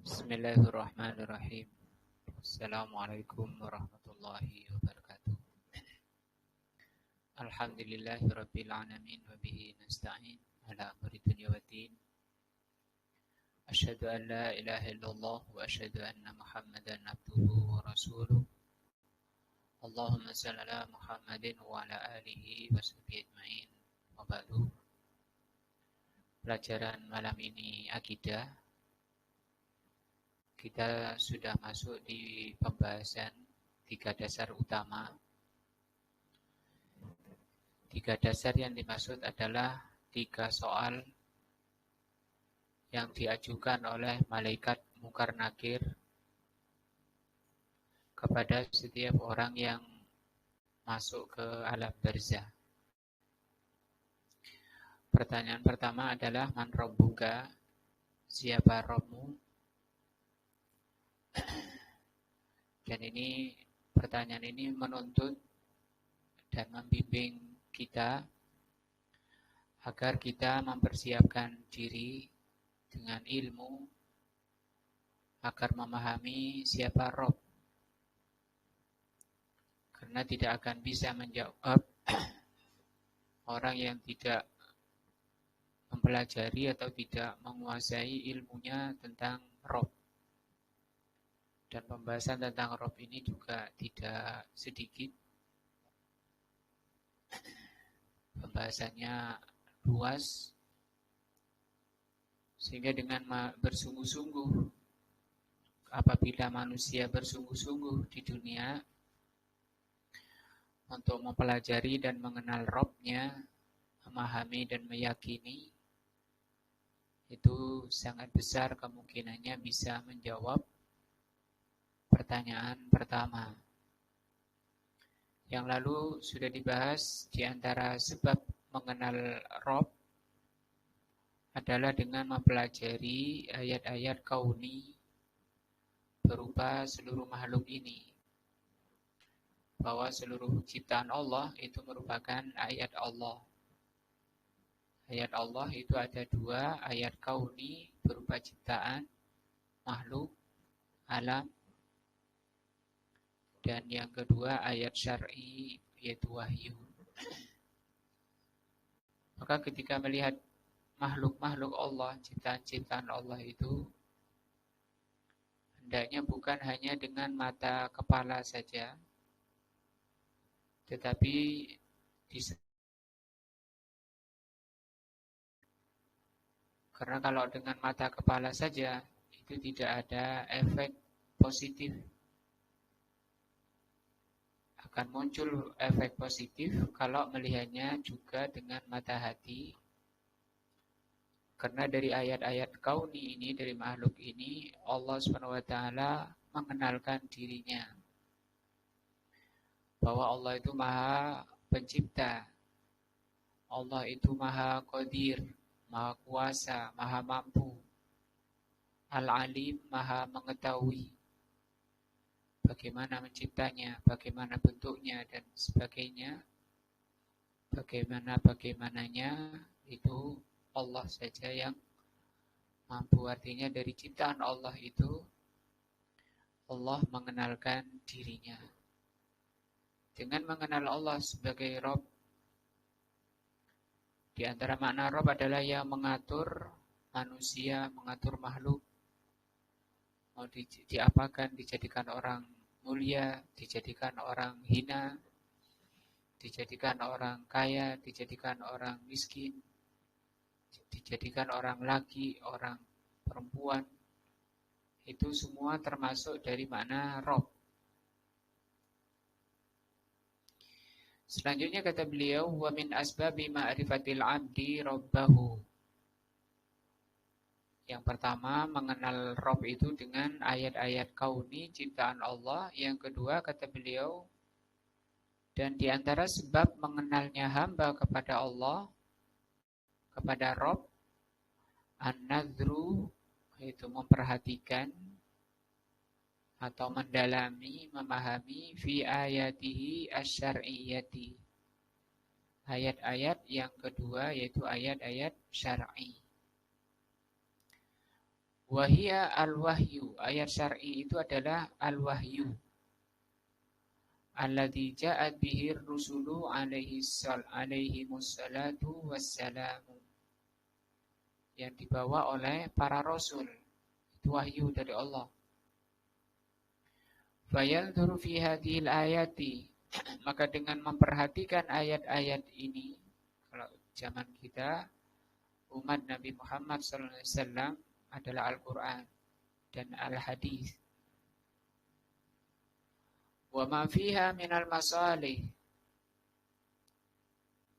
Bismillahirrahmanirrahim. Assalamualaikum warahmatullahi wabarakatuh. Alhamdulillahirabbil alamin wa bihi nasta'in ala amri dunya waddin. Asyhadu an la ilaha illallah wa asyhadu anna Muhammadan abduhu wa rasuluh. Allahumma shalli ala Muhammadin wa ala alihi wa sahbihi ajmain. Wa ba'du. Pelajaran malam ini akidah. Kita sudah masuk di pembahasan 3 dasar utama. 3 dasar yang dimaksud adalah 3 soal yang diajukan oleh malaikat Munkar Nakir kepada setiap orang yang masuk ke alam barzah. Pertanyaan pertama adalah man rabbuka, siapa Rabbmu? Dan pertanyaan ini menuntut dan membimbing kita agar kita mempersiapkan diri dengan ilmu agar memahami siapa Rabb. Karena tidak akan bisa menjawab orang yang tidak mempelajari atau tidak menguasai ilmunya tentang Rabb. Dan pembahasan tentang Rabb ini juga tidak sedikit. Pembahasannya luas, sehingga dengan bersungguh-sungguh, apabila manusia bersungguh-sungguh di dunia untuk mempelajari dan mengenal Rabb-nya, memahami dan meyakini, itu sangat besar kemungkinannya bisa menjawab pertanyaan pertama. Yang lalu sudah dibahas di antara sebab mengenal Rabb adalah dengan mempelajari ayat-ayat kauni berupa seluruh makhluk ini. Bahwa seluruh ciptaan Allah itu merupakan ayat Allah. Ayat Allah itu ada 2, ayat kauni berupa ciptaan, makhluk, alam. Dan yang kedua ayat syar'i yaitu wahyu. Maka ketika melihat makhluk-makhluk Allah, ciptaan-ciptaan Allah itu, hendaknya bukan hanya dengan mata kepala saja, tetapi karena kalau dengan mata kepala saja itu tidak ada efek positif. Akan muncul efek positif kalau melihatnya juga dengan mata hati. Karena dari ayat-ayat kauni ini, dari makhluk ini, Allah SWT mengenalkan dirinya. Bahwa Allah itu maha pencipta. Allah itu maha qadir, maha kuasa, maha mampu. Al-alim, maha mengetahui. Bagaimana menciptanya, bagaimana bentuknya, dan sebagainya. Bagaimananya itu Allah saja yang mampu. Artinya dari ciptaan Allah itu, Allah mengenalkan dirinya. Dengan mengenal Allah sebagai Rabb, di antara makna Rabb adalah yang mengatur manusia, mengatur makhluk. Mau diapakan, dijadikan orang mulia, dijadikan orang hina, dijadikan orang kaya, dijadikan orang miskin, dijadikan orang laki, orang perempuan. Itu semua termasuk dari makna Rabb. Selanjutnya kata beliau, wa min asbabi ma'rifatil 'abdi rabbahu. Yang pertama, mengenal Rabb itu dengan ayat-ayat kauni, ciptaan Allah. Yang kedua, kata beliau, dan di antara sebab mengenalnya hamba kepada Allah, kepada Rabb, an-nadhru, yaitu memperhatikan atau mendalami, memahami, fi ayatihi asyar'iyyati. Ayat-ayat yang kedua, yaitu ayat-ayat syar'i. Wahia al-wahyu. Ayat syar'i itu adalah al-wahyu. Alladzi ja'at bihi rusulu alaihimus salatu wassalamu. Yang dibawa oleh para rasul. Itu wahyu dari Allah. Fayanzuru fi hadhil ayati. Maka dengan memperhatikan ayat-ayat ini, kalau zaman kita umat Nabi Muhammad SAW adalah Al-Quran dan Al-Hadis. Wa ma fiha minal masalih.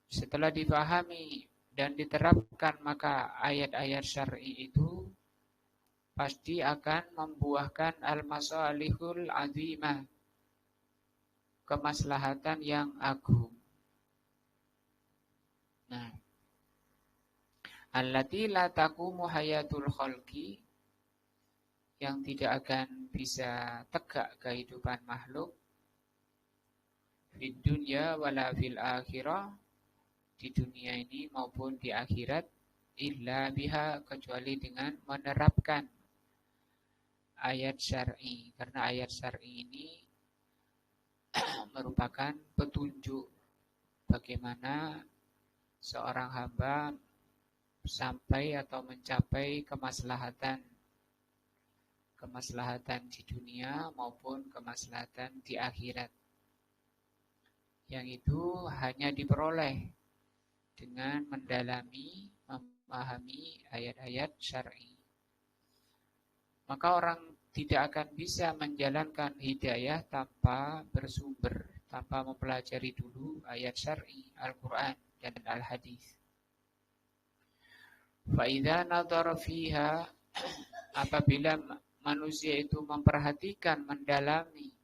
Setelah dipahami dan diterapkan, maka ayat-ayat syar'i itu pasti akan membuahkan al-masalihul azimah, kemaslahatan yang agung. Nah, allati la taqumu hayatul khalqi, yang tidak akan bisa tegak kehidupan makhluk fid dunya wala fil akhirah, di dunia ini maupun di akhirat, illa biha, kecuali dengan menerapkan ayat syar'i. Karena ayat syar'i ini merupakan petunjuk bagaimana seorang hamba sampai atau mencapai kemaslahatan di dunia maupun kemaslahatan di akhirat. Yang itu hanya diperoleh dengan mendalami, memahami ayat-ayat syar'i. Maka orang tidak akan bisa menjalankan hidayah tanpa bersumber, tanpa mempelajari dulu ayat syar'i, Al-Quran dan Al-Hadis. Fa'idha nadhara fiha, apabila manusia itu memperhatikan, mendalami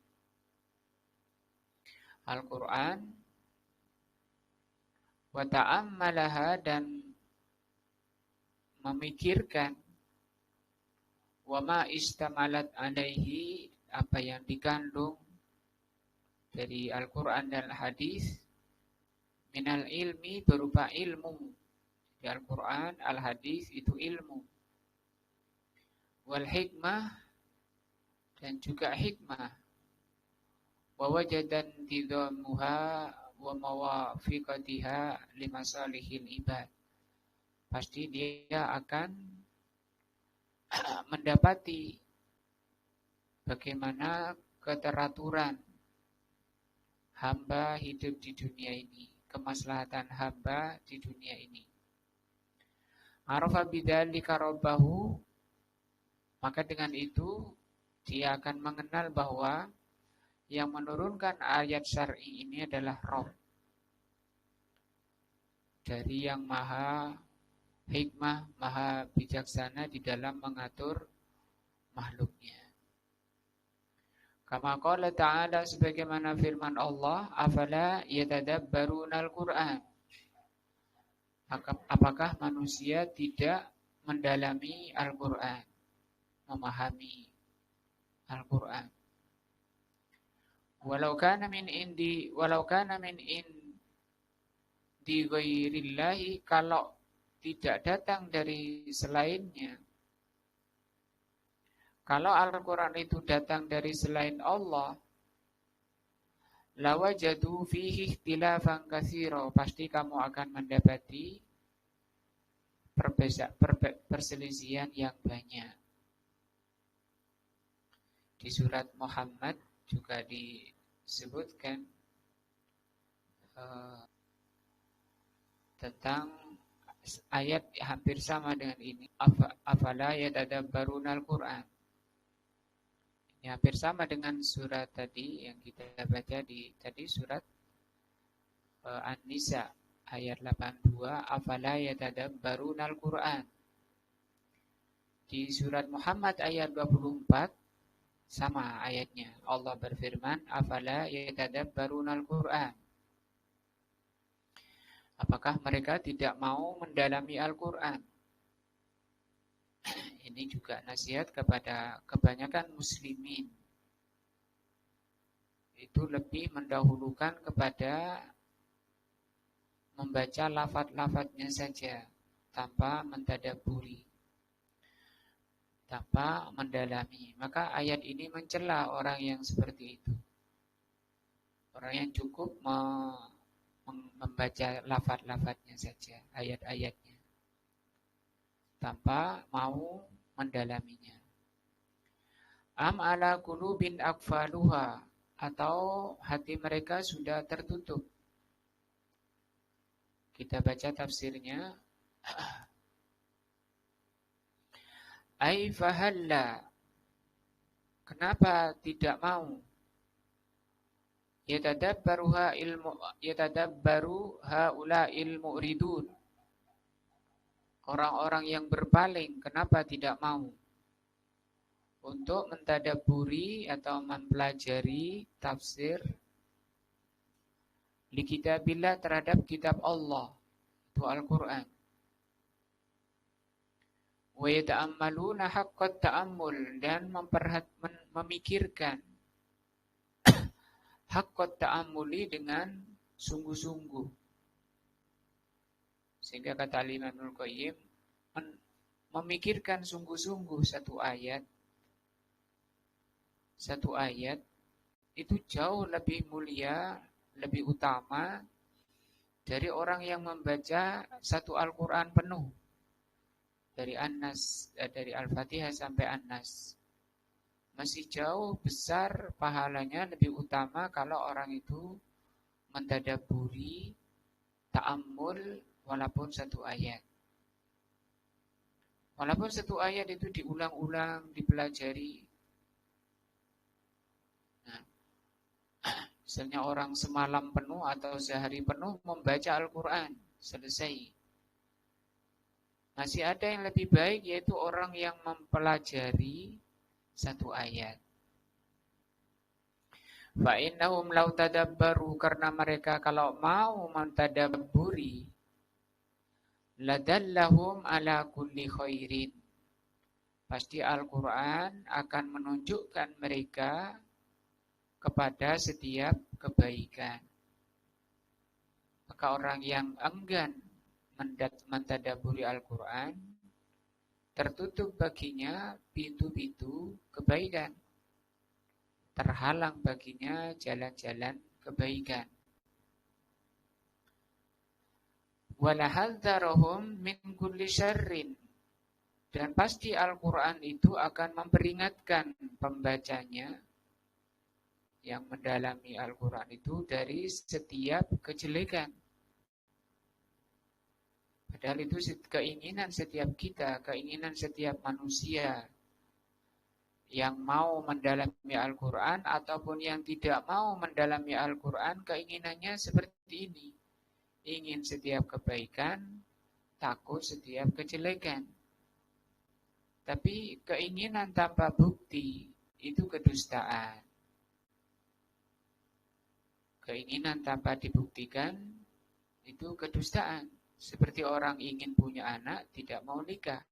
Al-Quran, wa ta'ammalaha, dan memikirkan wa ma istamalat alaihi, apa yang dikandung dari Al-Quran dan Al-Hadis, minal ilmi, berupa ilmu. Di Al-Quran, Al-Hadis itu ilmu. Wal hikmah, dan juga hikmah. Wa wajadan tidhamuha wa mawafiqatiha limasalihil ibad. Pasti dia akan mendapati bagaimana keteraturan hamba hidup di dunia ini, kemaslahatan hamba di dunia ini. Arafa bidzalika rabbahu, maka dengan itu dia akan mengenal bahwa yang menurunkan ayat syar'i ini adalah Rabb, dari yang maha hikmah, maha bijaksana di dalam mengatur makhluknya. Kama qala ta'ala, sebagaimana firman Allah, afala yatadabbaruna al-Qur'an. Apakah manusia tidak mendalami Al-Quran, memahami Al-Quran? Walau kana min indi ghairillahi, kalau tidak datang dari selainnya. Kalau Al-Quran itu datang dari selain Allah, lawajadu fihi ikhtilafan katsira, pasti kamu akan mendapati perselisihan yang banyak. Di surat Muhammad juga disebutkan tentang ayat hampir sama dengan ini. Afala yatadabbaruna al-Quran. Ini hampir sama dengan surat tadi yang kita baca tadi surat An-Nisa ayat 82, afala yatadabbaruna al-Quran. Di surat Muhammad ayat 24 sama ayatnya. Allah berfirman, afala yatadabbaruna al-Quran. Apakah mereka tidak mau mendalami Al-Quran? Ini juga nasihat kepada kebanyakan muslimin. Itu lebih mendahulukan kepada membaca lafaz-lafaznya saja tanpa mentadabburi. tanpa mendalami. Maka ayat ini mencela orang yang seperti itu. Orang yang cukup membaca lafaz-lafaznya saja, ayat-ayatnya, tanpa mau mendalaminya. Am ala qulubin aqfaluha, atau hati mereka sudah tertutup. Kita baca tafsirnya. Ai fahalla, kenapa tidak mau? Yatadabbaru haula ilmu ridun, orang-orang yang berpaling, kenapa tidak mau untuk mentadabburi atau mempelajari tafsir li kitabillah, terhadap kitab Allah, itu Al-Quran. Wa yata'ammaluna haqqat ta'ammul, dan memikirkan haqqat ta'ammuli, dengan sungguh-sungguh. Sehingga kata Imam Ibnu Qayyim, memikirkan sungguh-sungguh satu ayat itu jauh lebih mulia, lebih utama dari orang yang membaca satu Al-Quran penuh, dari dari Al-Fatihah sampai An-Nas. Masih jauh besar pahalanya, lebih utama kalau orang itu mentadabburi, ta'ammul, walaupun satu ayat. Walaupun satu ayat itu diulang-ulang, dipelajari. Nah, misalnya orang semalam penuh atau sehari penuh membaca Al-Quran, selesai. Masih ada yang lebih baik, yaitu orang yang mempelajari satu ayat. Fa innahum law tadabbaru, karena mereka kalau mau mentadabburi, ladallahum ala kulli khairin, pasti Al-Quran akan menunjukkan mereka kepada setiap kebaikan. Maka orang yang enggan mentadabburi Al-Quran, tertutup baginya pintu-pintu kebaikan, terhalang baginya jalan-jalan kebaikan. Walahadzarahum min kulli syarrin, dan pasti Al-Quran itu akan memperingatkan pembacanya yang mendalami Al-Quran itu dari setiap kejelekan. Padahal itu keinginan setiap kita, keinginan setiap manusia yang mau mendalami Al-Quran ataupun yang tidak mau mendalami Al-Quran, keinginannya seperti ini. Ingin setiap kebaikan, takut setiap kejelekan. Tapi keinginan tanpa bukti itu kedustaan. Keinginan tanpa dibuktikan itu kedustaan. Seperti orang ingin punya anak, tidak mau nikah.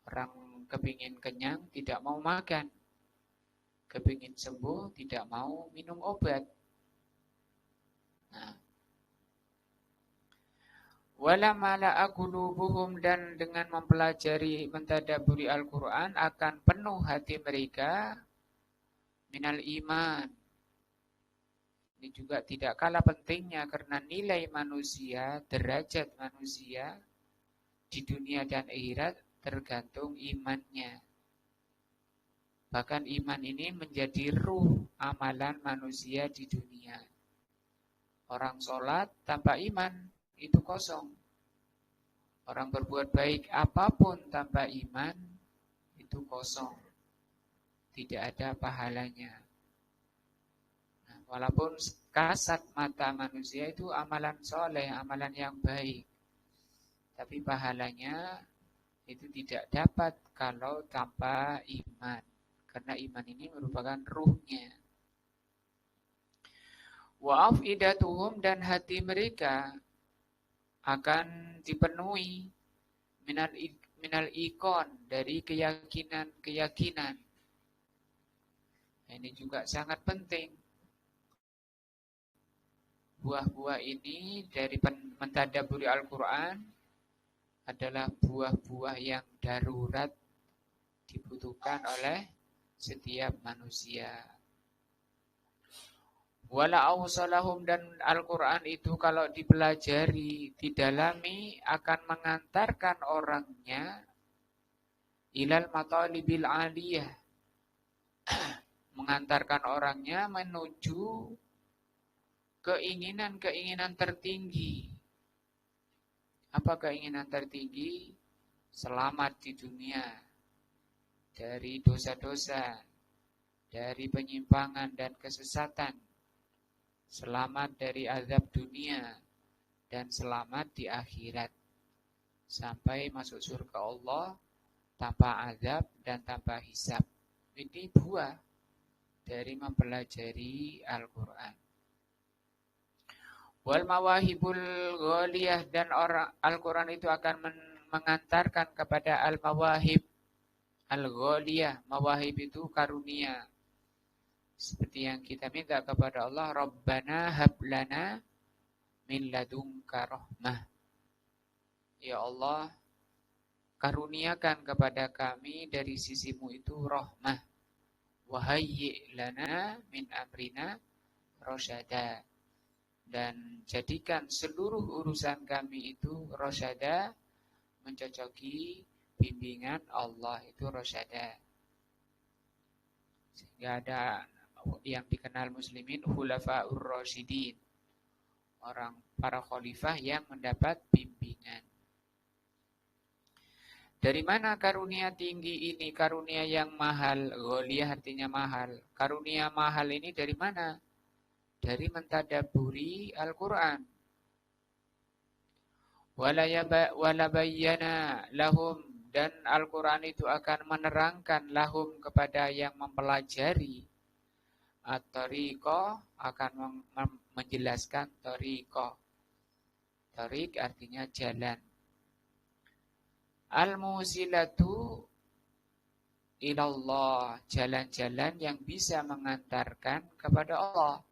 Orang kepingin kenyang, tidak mau makan. Kepingin sembuh, tidak mau minum obat. Nah, wala mala'a qulubuhum, dan dengan mempelajari, mentadabburi Al-Quran akan penuh hati mereka minal iman. Ini juga tidak kalah pentingnya karena nilai manusia, derajat manusia di dunia dan akhirat tergantung imannya. Bahkan iman ini menjadi ruh amalan manusia di dunia. Orang sholat tanpa iman itu kosong. Orang berbuat baik apapun tanpa iman itu kosong. Tidak ada pahalanya. Walaupun kasat mata manusia itu amalan soleh, amalan yang baik. Tapi pahalanya itu tidak dapat kalau tanpa iman. Karena iman ini merupakan ruhnya. Wa afidatuhum, dan hati mereka akan dipenuhi minal ikon, dari keyakinan. Ini juga sangat penting. Buah-buah ini dari mentadabburi Al-Quran adalah buah-buah yang darurat dibutuhkan oleh setiap manusia. Wala awsalahum, dan Al-Quran itu kalau dipelajari, didalami, akan mengantarkan orangnya ilal matalibil aliyah, mengantarkan orangnya menuju keinginan-keinginan tertinggi. Apa keinginan tertinggi? Selamat di dunia dari dosa-dosa, dari penyimpangan dan kesesatan, selamat dari azab dunia, dan selamat di akhirat, sampai masuk surga Allah tanpa azab dan tanpa hisab. Ini buah dari mempelajari Al-Quran. Wal mawahibul ghaliyah, dan orang Al-Quran itu akan mengantarkan kepada al-mawahib al-ghaliyah. Mawahib itu karunia. Seperti yang kita minta kepada Allah, Rabbana hablana min ladunka rahmah. Ya Allah, karuniakan kepada kami dari sisimu itu rahmah. Wahayyi lana min amrina rasyada. Dan jadikan seluruh urusan kami itu rasyada, mencocoki bimbingan Allah itu rasyada. Sehingga ada yang dikenal muslimin khulafaur rasyidin, orang para khalifah yang mendapat bimbingan. Dari mana karunia tinggi ini? Karunia yang mahal. Ghaliyah artinya mahal. Karunia mahal ini dari mana? Dari mentadaburi Al-Quran. Wala bayyana lahum, dan Al-Quran itu akan menerangkan lahum kepada yang mempelajari. At-tariqah, akan menjelaskan tariqah. Tariq artinya jalan. Al-musilatu ilallah, jalan-jalan yang bisa mengantarkan kepada Allah.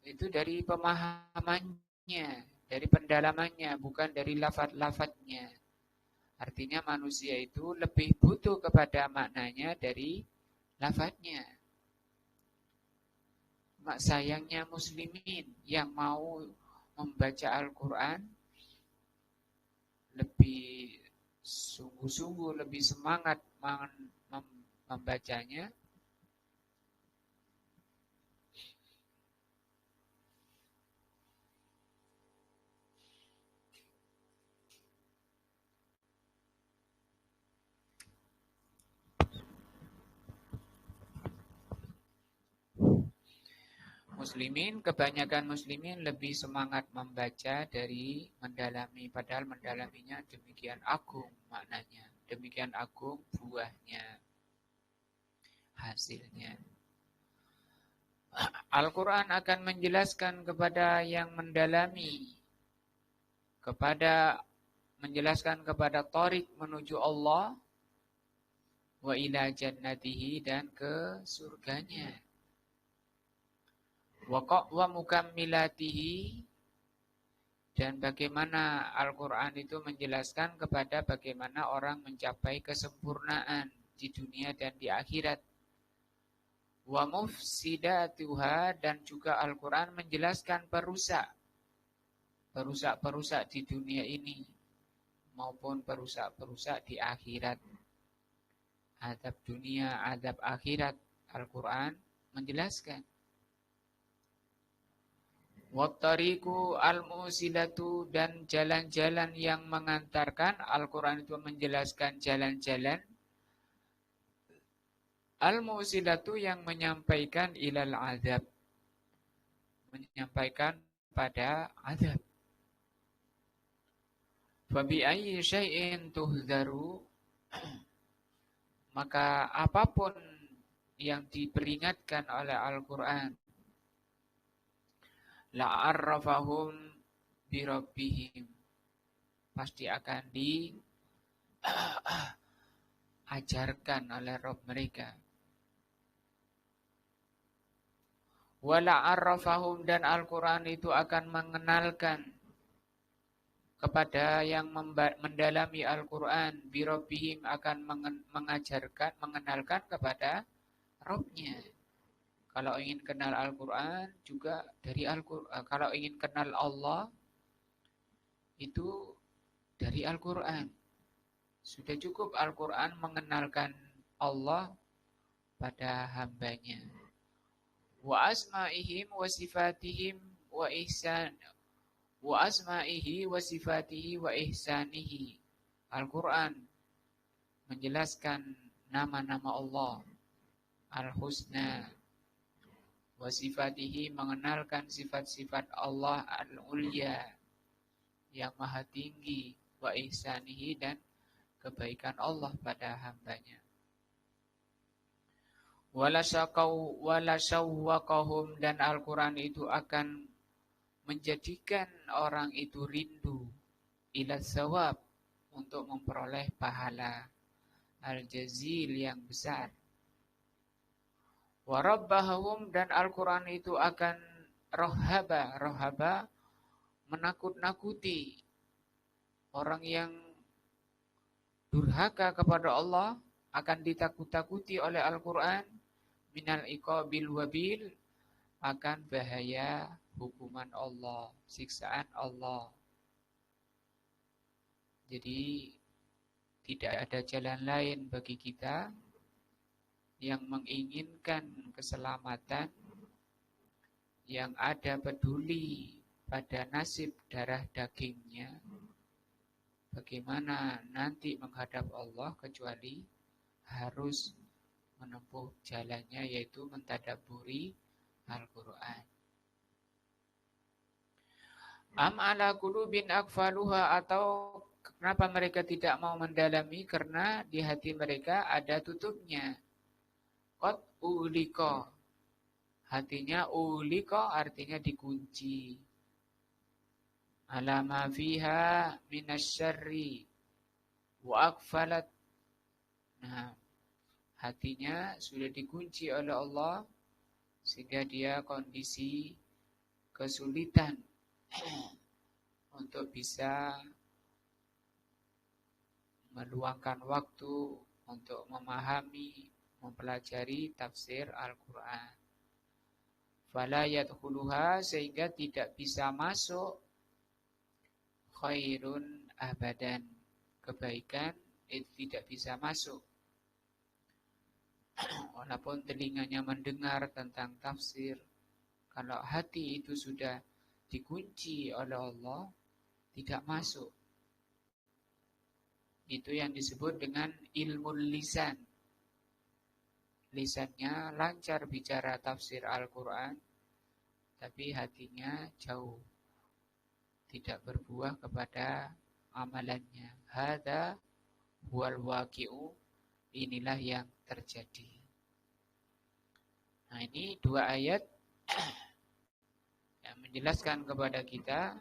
Itu dari pemahamannya, dari pendalamannya, bukan dari lafaz-lafaznya. Artinya manusia itu lebih butuh kepada maknanya dari lafaznya. Sayangnya muslimin yang mau membaca Al-Quran lebih sungguh-sungguh, lebih semangat membacanya, kebanyakan muslimin lebih semangat membaca dari mendalami, padahal mendalaminya demikian agung maknanya, demikian agung buahnya, hasilnya. Al-Quran akan menjelaskan kepada yang mendalami, menjelaskan kepada thariq menuju Allah, wa ila jannatihi, dan ke surganya. Wa mukammilatihi, dan bagaimana Al-Quran itu menjelaskan kepada bagaimana orang mencapai kesempurnaan di dunia dan di akhirat. Wa mufsidatuha, dan juga Al-Quran menjelaskan perusak di dunia ini maupun perusak di akhirat. Azab dunia, azab akhirat, Al-Quran menjelaskan. Wattariqu al-musilatu, dan jalan-jalan yang mengantarkan. Al-Quran itu menjelaskan jalan-jalan al-musilatu, yang menyampaikan ilal azab, menyampaikan pada azab. Fabi ayyi syai'in tuhzaru, maka apapun yang diperingatkan oleh Al-Quran, la'arrafahum birabbihim, pasti akan diajarkan oleh Rabb mereka. Wa la'arrafahum, dan Al-Quran itu akan mengenalkan kepada yang mendalami Al-Quran, birabbihim akan mengajarkan, mengenalkan kepada Rabbnya. Kalau ingin kenal Al-Quran juga dari Al-Quran. Kalau ingin kenal Allah itu dari Al-Quran. Sudah cukup Al-Quran mengenalkan Allah pada hambanya. Wa asma'ihim wa sifatihim wa ihsan wa asma'ihi wa sifatihi wa ihsanihi. Al-Quran menjelaskan nama-nama Allah Al-Husna, wa sifatihi mengenalkan sifat-sifat Allah Al-Ulya yang maha tinggi, wa ihsanihi dan kebaikan Allah pada hambanya. Walasawwaqahum dan Al-Quran itu akan menjadikan orang itu rindu ila sawab untuk memperoleh pahala al-jazil yang besar. Warabbahum dan Al-Quran itu akan rohaba menakut-nakuti orang yang durhaka kepada Allah akan ditakut-takuti oleh Al-Quran minal iqabil wabil akan bahaya hukuman Allah, siksaan Allah. Jadi tidak ada jalan lain bagi kita yang menginginkan keselamatan, yang ada peduli pada nasib darah dagingnya, bagaimana nanti menghadap Allah kecuali harus menempuh jalannya yaitu mentadabburi Al-Quran. Am ala qulubin akfaluha atau kenapa mereka tidak mau mendalami karena di hati mereka ada tutupnya. Qad uliko. Hatinya uliko artinya dikunci. Ala ma fiha minasyarri wa akfalat. Nah, hatinya sudah dikunci oleh Allah sehingga dia kondisi kesulitan untuk bisa meluangkan waktu untuk memahami, mempelajari tafsir Al-Quran. Fala yadkhuluha sehingga tidak bisa masuk khairun abadan. Kebaikan itu tidak bisa masuk. Walaupun telinganya mendengar tentang tafsir, kalau hati itu sudah dikunci oleh Allah, tidak masuk. Itu yang disebut dengan ilmu lisan. Lisannya lancar bicara tafsir Al-Quran, tapi hatinya jauh. Tidak berbuah kepada amalannya. Hada huwal waqi'u. Inilah yang terjadi. Nah, ini dua ayat yang menjelaskan kepada kita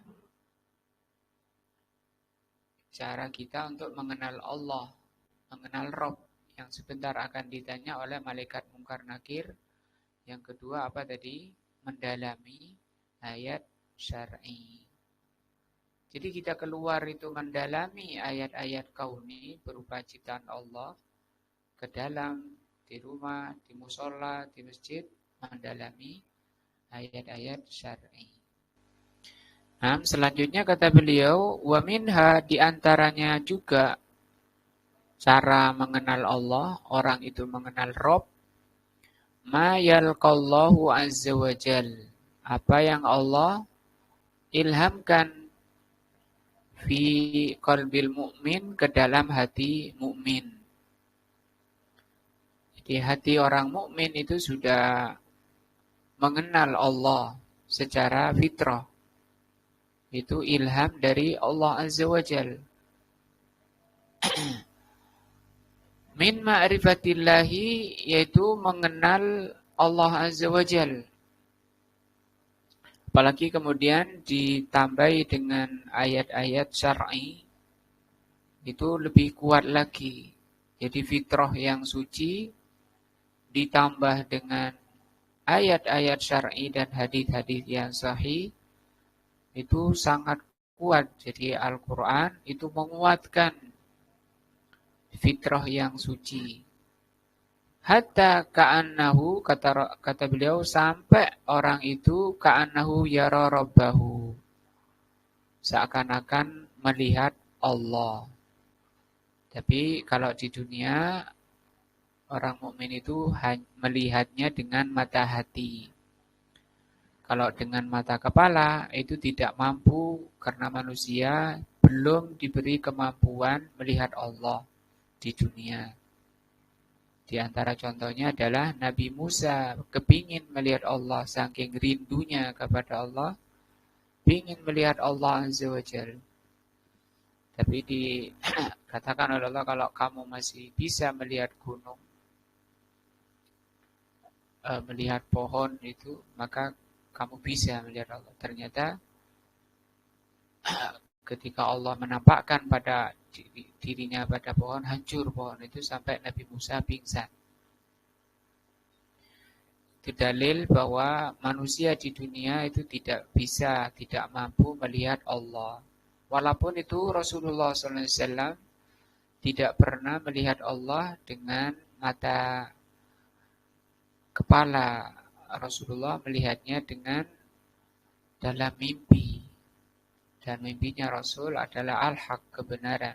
cara kita untuk mengenal Allah, mengenal Rabb, yang sebentar akan ditanya oleh malaikat Munkar Nakir. Yang kedua apa tadi? Mendalami ayat syar'i. Jadi kita keluar itu mendalami ayat-ayat kauni berupa ciptaan Allah ke dalam, di rumah, di musola, di masjid, mendalami ayat-ayat syar'i. Nah, selanjutnya kata beliau, wa minha diantaranya juga cara mengenal Allah, orang itu mengenal Rabb, ma yalqallahu azza wa jal, apa yang Allah ilhamkan fi qalbil mu'min, ke dalam hati mukmin. Jadi hati orang mukmin itu sudah mengenal Allah secara fitrah. Itu ilham dari Allah azza wa jal. Min ma'rifatillahi, yaitu mengenal Allah azza wa jal. Apalagi kemudian ditambahi dengan ayat-ayat syar'i, itu lebih kuat lagi. Jadi fitrah yang suci ditambah dengan ayat-ayat syar'i dan hadis-hadis yang sahih, itu sangat kuat. Jadi Al-Quran itu menguatkan fitrah yang suci. Hatta ka'annahu, kata beliau, sampai orang itu ka'annahu yara rabbahu, seakan-akan melihat Allah. Tapi kalau di dunia orang mukmin itu melihatnya dengan mata hati. Kalau dengan mata kepala itu tidak mampu karena manusia belum diberi kemampuan melihat Allah di dunia. Di antara contohnya adalah Nabi Musa kepingin melihat Allah, saking rindunya kepada Allah, ingin melihat Allah Azza wa Jalla. Tapi dikatakan oleh Allah, kalau kamu masih bisa melihat gunung, melihat pohon itu, maka kamu bisa melihat Allah. Ternyata ketika Allah menampakkan pada dirinya pada pohon, hancur pohon itu sampai Nabi Musa pingsan. Itu dalil bahwa manusia di dunia itu tidak bisa, tidak mampu melihat Allah. Walaupun itu Rasulullah SAW tidak pernah melihat Allah dengan mata kepala. Rasulullah melihatnya dengan dalam mimpi. Dan mimpinya Rasul adalah al-haq, kebenaran.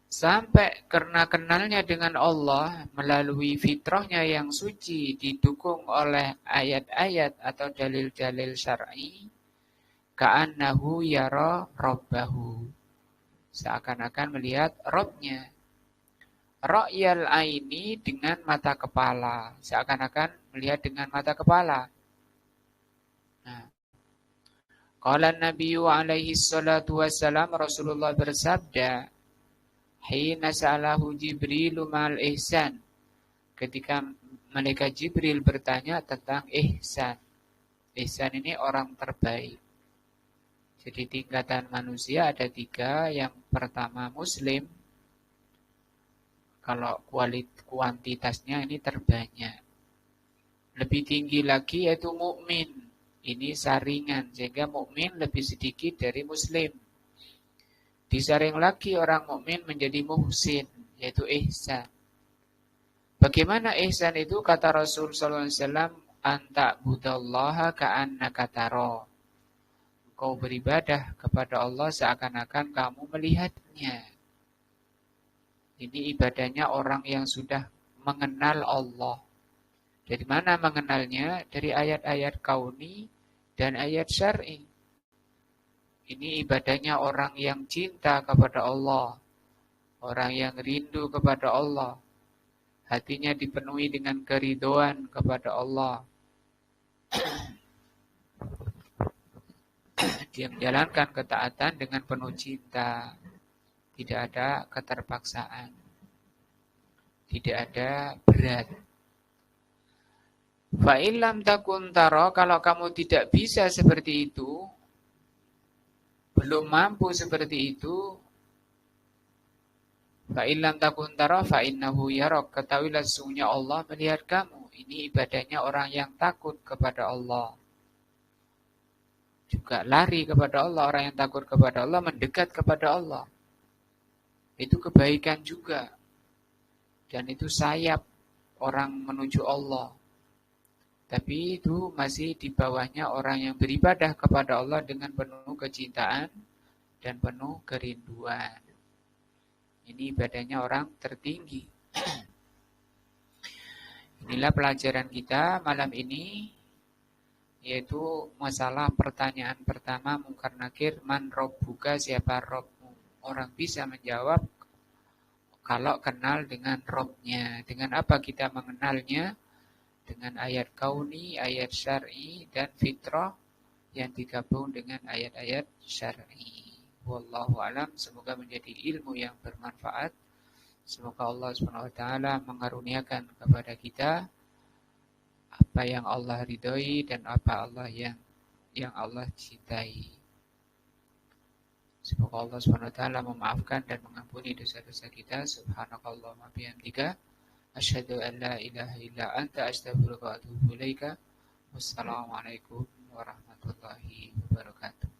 Sampai karena kenalnya dengan Allah melalui fitrahnya yang suci, didukung oleh ayat-ayat atau dalil-dalil syar'i, ka'annahu yara rabbahu, seakan-akan melihat Rabbnya. Ra'yal aini, dengan mata kepala, seakan-akan melihat dengan mata kepala. Nah, qala Nabi alaihi salatu wassalam, Rasulullah bersabda, hina sa'alahu Jibril ma'al ihsan, ketika malaikat Jibril bertanya tentang ihsan. Ihsan ini orang terbaik. Jadi tingkatan manusia ada 3. Yang pertama Muslim, kalau kuantitasnya ini terbanyak. Lebih tinggi lagi yaitu mukmin. Ini saringan, sehingga mukmin lebih sedikit dari Muslim. Disaring lagi orang mukmin menjadi muhsin, yaitu ihsan. Bagaimana ihsan itu? Kata Rasul SAW, anta budallaha ka'annaka taro. Kau beribadah kepada Allah seakan-akan kamu melihatnya. Ini ibadahnya orang yang sudah mengenal Allah. Dari mana mengenalnya? Dari ayat-ayat kauni dan ayat syar'i. Ini ibadahnya orang yang cinta kepada Allah, orang yang rindu kepada Allah, hatinya dipenuhi dengan keridhaan kepada Allah. Dia menjalankan ketaatan dengan penuh cinta, tidak ada keterpaksaan, tidak ada berat. Fa illam takun taro, kalau kamu tidak bisa seperti itu, belum mampu seperti itu, fa illam takun taro fa innahu yarok, ketahuilah sesungguhnya Allah melihat kamu. Ini ibadahnya orang yang takut kepada Allah. Juga lari kepada Allah, orang yang takut kepada Allah mendekat kepada Allah. Itu kebaikan juga. Dan itu sayap orang menuju Allah. Tapi itu masih di bawahnya orang yang beribadah kepada Allah dengan penuh kecintaan dan penuh kerinduan. Ini ibadahnya orang tertinggi. Inilah pelajaran kita malam ini, yaitu masalah pertanyaan pertama, mungkar nakir, man robbuka, siapa Robmu. Orang bisa menjawab kalau kenal dengan Robnya. Dengan apa kita mengenalnya? Dengan ayat kauni, ayat syar'i, dan fitrah yang digabung dengan ayat-ayat syar'i. Wallahu alam, semoga menjadi ilmu yang bermanfaat. Semoga Allah SWT mengaruniakan kepada kita apa yang Allah ridhoi dan apa Allah yang Allah cintai. Semoga Allah SWT memaafkan dan mengampuni dosa-dosa kita. Subhanakallahumma bihamdika, asyhadu an la ilaha illa anta, astaghfiruka wa atubu ilaika. Wassalamualaikum warahmatullahi wabarakatuh. warahmatullahi wabarakatuh.